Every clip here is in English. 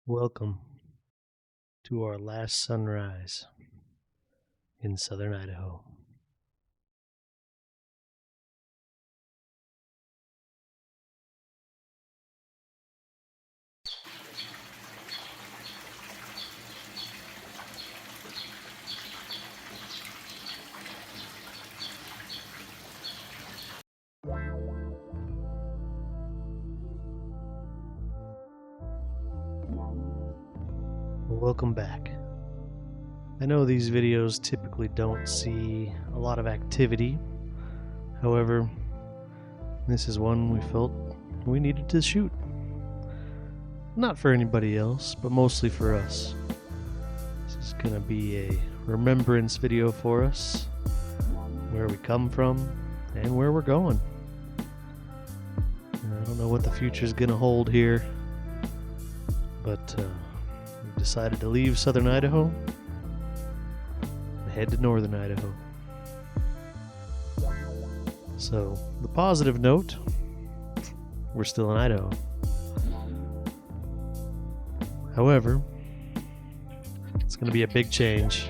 Welcome to our last sunrise in Southern Idaho. Welcome back. I know these videos typically don't see a lot of activity. However, this is one we felt we needed to shoot. Not for anybody else, but mostly for us. This is going to be a remembrance video for us, where we come from and where we're going. I don't know what the future is going to hold here, but we decided to leave Southern Idaho and head to Northern Idaho. So, the positive note, we're still in Idaho. However, it's going to be a big change.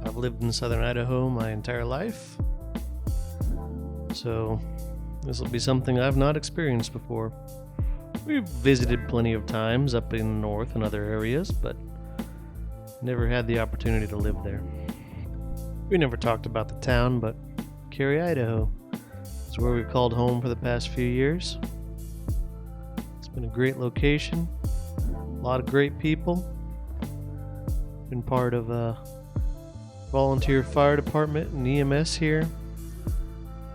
I've lived in Southern Idaho my entire life, so this will be something I've not experienced before. We've visited plenty of times up in the north and other areas, but never had the opportunity to live there. We never talked about the town, but Cary, Idaho is where we've called home for the past few years. It's been a great location, a lot of great people. Been part of a volunteer fire department and EMS here.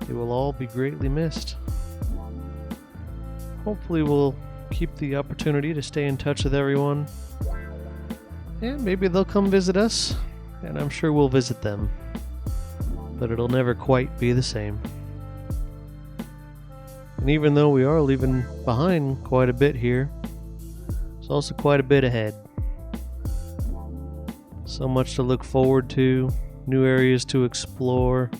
They will all be greatly missed. Hopefully we'll keep the opportunity to stay in touch with everyone, and maybe they'll come visit us, and I'm sure we'll visit them, but it'll never quite be the same. And even though we are leaving behind quite a bit here, there's also quite a bit ahead. So much to look forward to, new areas to explore.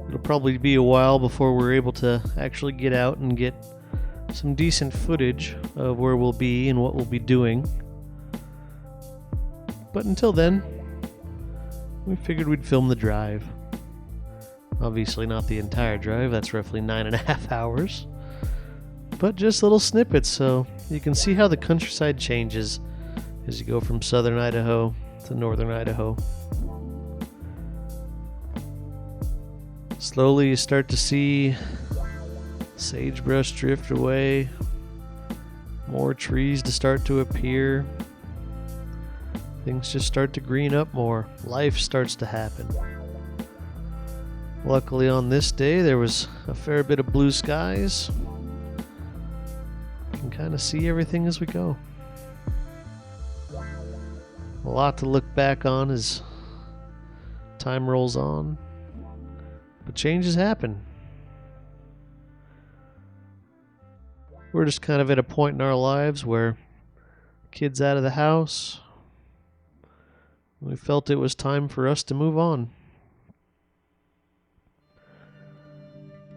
It'll probably be a while before we're able to actually get out and get some decent footage of where we'll be and what we'll be doing. But until then, we figured we'd film the drive. Obviously not the entire drive, that's roughly 9.5 hours. But just little snippets so you can see how the countryside changes as you go from Southern Idaho to Northern Idaho. Slowly you start to see sagebrush drift away, more trees to start to appear. Things just start to green up more. Life starts to happen. Luckily on this day there was a fair bit of blue skies. You can kind of see everything as we go. A lot to look back on as time rolls on. But changes happen. We're just kind of at a point in our lives where kids out of the house. We felt it was time for us to move on.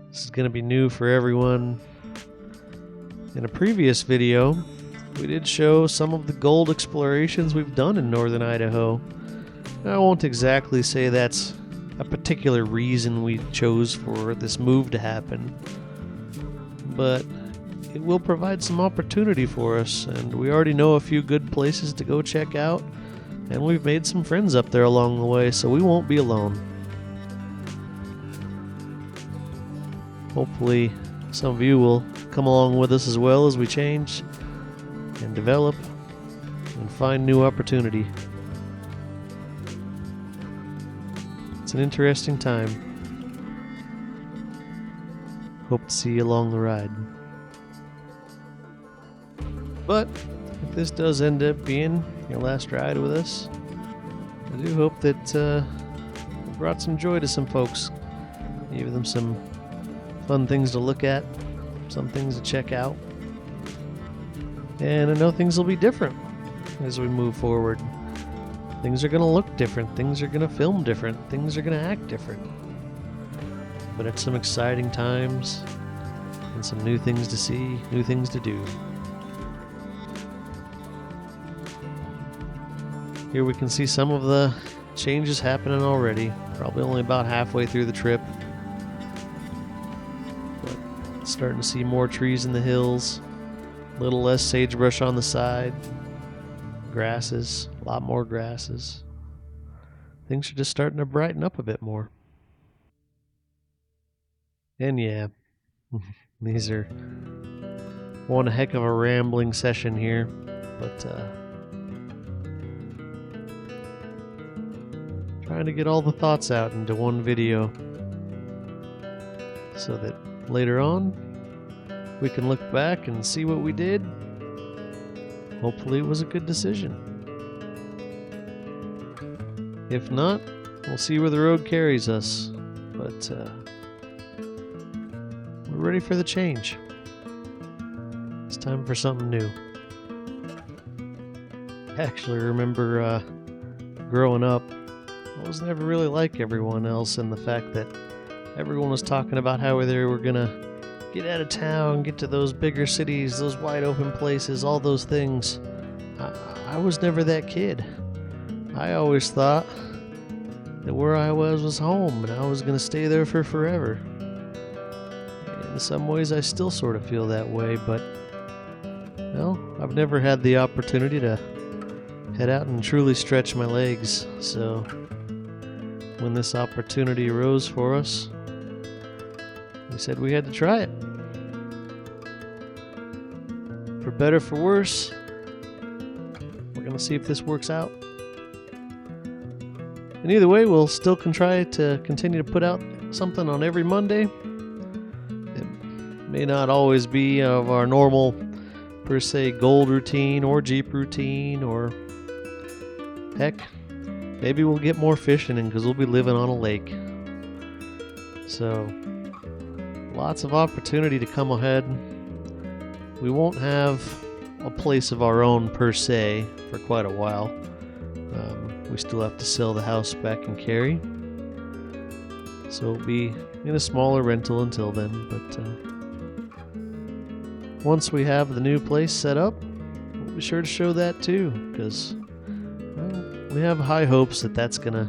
This is going to be new for everyone. In a previous video, we did show some of the gold explorations we've done in Northern Idaho. I won't exactly say that's a particular reason we chose for this move to happen, but it will provide some opportunity for us, and we already know a few good places to go check out, and we've made some friends up there along the way, so we won't be alone. Hopefully some of you will come along with us as well as we change and develop and find new opportunity. It's an interesting time. Hope to see you along the ride. But if this does end up being your last ride with us, I do hope that it brought some joy to some folks. Gave them some fun things to look at, some things to check out. And I know things will be different as we move forward. Things are going to look different. Things are going to film different. Things are going to act different. But it's some exciting times and some new things to see, new things to do. Here we can see some of the changes happening already. Probably only about halfway through the trip. But starting to see more trees in the hills. A little less sagebrush on the side. Grasses. A lot more grasses. Things are just starting to brighten up a bit more. And yeah, these are one heck of a rambling session here. But trying to get all the thoughts out into one video so that later on we can look back and see what we did. Hopefully it was a good decision. If not, we'll see where the road carries us. But we're ready for the change. It's time for something new. I actually remember growing up, I was never really like everyone else, and the fact that everyone was talking about how they were gonna get out of town, get to those bigger cities, those wide open places, all those things. I was never that kid. I always thought that where I was home, and I was gonna stay there for forever. In some ways I still sort of feel that way, but well, I've never had the opportunity to head out and truly stretch my legs, so when this opportunity arose for us, we said we had to try it. For better, for worse, we're going to see if this works out. And either way, we'll still try to continue to put out something on every Monday. It may not always be of our normal, per se, gold routine or Jeep routine, or heck, maybe we'll get more fishing in because we'll be living on a lake. So, lots of opportunity to come ahead. We won't have a place of our own per se for quite a while. We still have to sell the house back in Cary. So it'll be in a smaller rental until then. But once we have the new place set up, we'll be sure to show that too, because we have high hopes that that's going to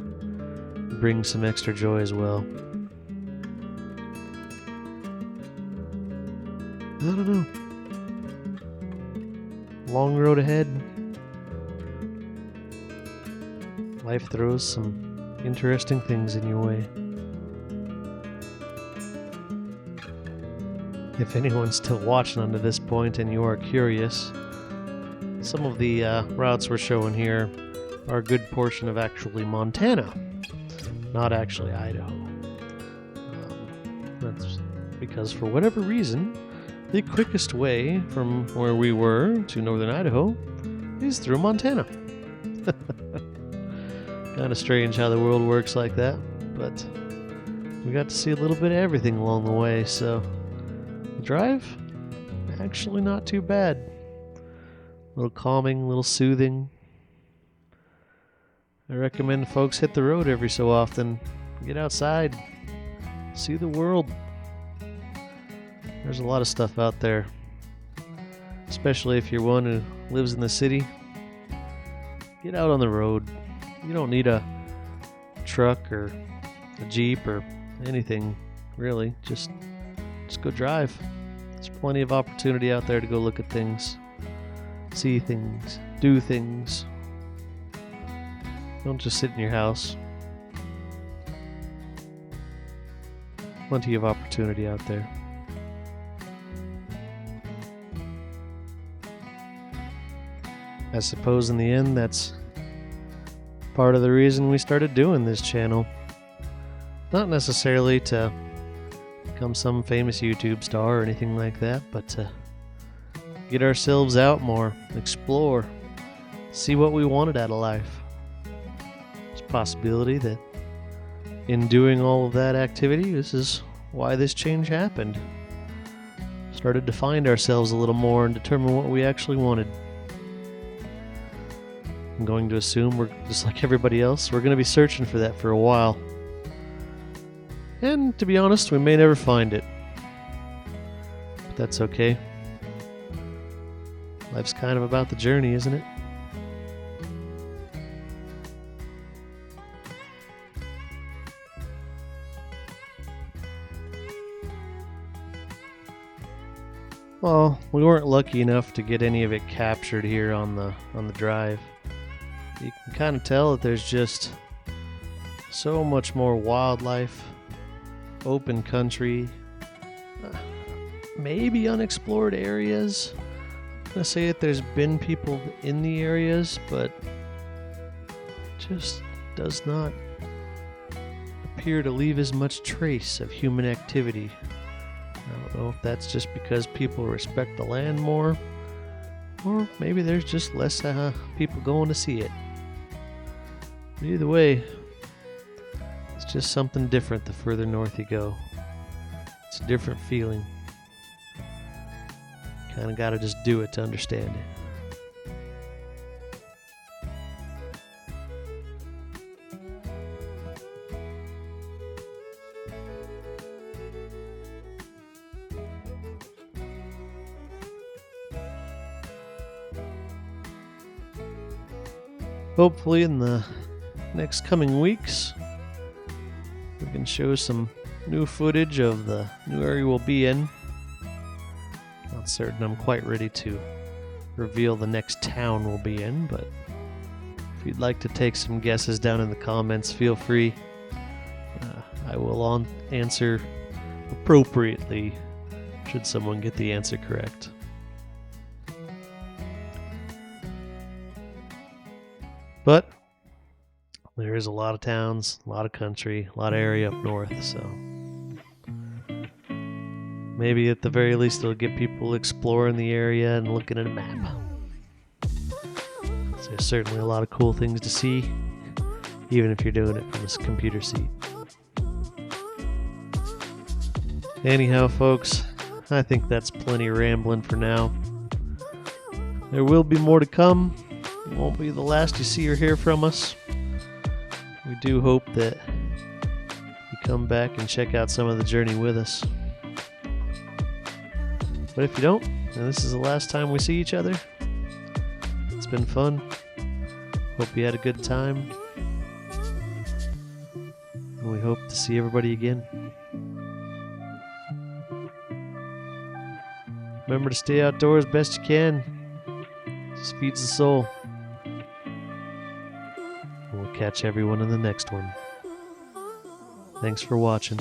bring some extra joy as well. I don't know. Long road ahead. Life throws some interesting things in your way. If anyone's still watching onto this point and you are curious, some of the routes we're showing here are a good portion of actually Montana, not actually Idaho. That's because for whatever reason, the quickest way from where we were to Northern Idaho is through Montana. Kind of strange how the world works like that, but we got to see a little bit of everything along the way, so the drive, actually not too bad. A little calming, a little soothing. I recommend folks hit the road every so often. Get outside. See the world. There's a lot of stuff out there. Especially if you're one who lives in the city. Get out on the road. You don't need a truck or a Jeep or anything, really. Just go drive. There's plenty of opportunity out there to go look at things. See things. Do things. Don't just sit in your house. Plenty of opportunity out there. I suppose in the end that's part of the reason we started doing this channel. Not necessarily to become some famous YouTube star or anything like that, but to get ourselves out more, explore, see what we wanted out of life. There's a possibility that in doing all of that activity, this is why this change happened. Started to find ourselves a little more and determine what we actually wanted. I'm going to assume we're just like everybody else. We're going to be searching for that for a while. And to be honest, we may never find it. But that's okay. Life's kind of about the journey, isn't it? Well, we weren't lucky enough to get any of it captured here on the drive. You can kind of tell that there's just so much more wildlife, open country, maybe unexplored areas. I'm gonna say that there's been people in the areas, but just does not appear to leave as much trace of human activity. I don't know if that's just because people respect the land more, or maybe there's just less people going to see it. But either way, it's just something different the further north you go. It's a different feeling. Kind of got to just do it to understand it. Hopefully in the next coming weeks, we can show some new footage of the new area we'll be in. Not certain I'm quite ready to reveal the next town we'll be in, but if you'd like to take some guesses down in the comments, feel free. I will answer appropriately should someone get the answer correct. But there is a lot of towns, a lot of country, a lot of area up north, so maybe at the very least it'll get people exploring the area and looking at a map. So there's certainly a lot of cool things to see, even if you're doing it from a computer seat. Anyhow, folks, I think that's plenty rambling for now. There will be more to come. It won't be the last you see or hear from us. We do hope that you come back and check out some of the journey with us. But if you don't, and this is the last time we see each other, it's been fun. Hope you had a good time. And we hope to see everybody again. Remember to stay outdoors best you can. Just feeds the soul. We'll catch everyone in the next one. Thanks for watching.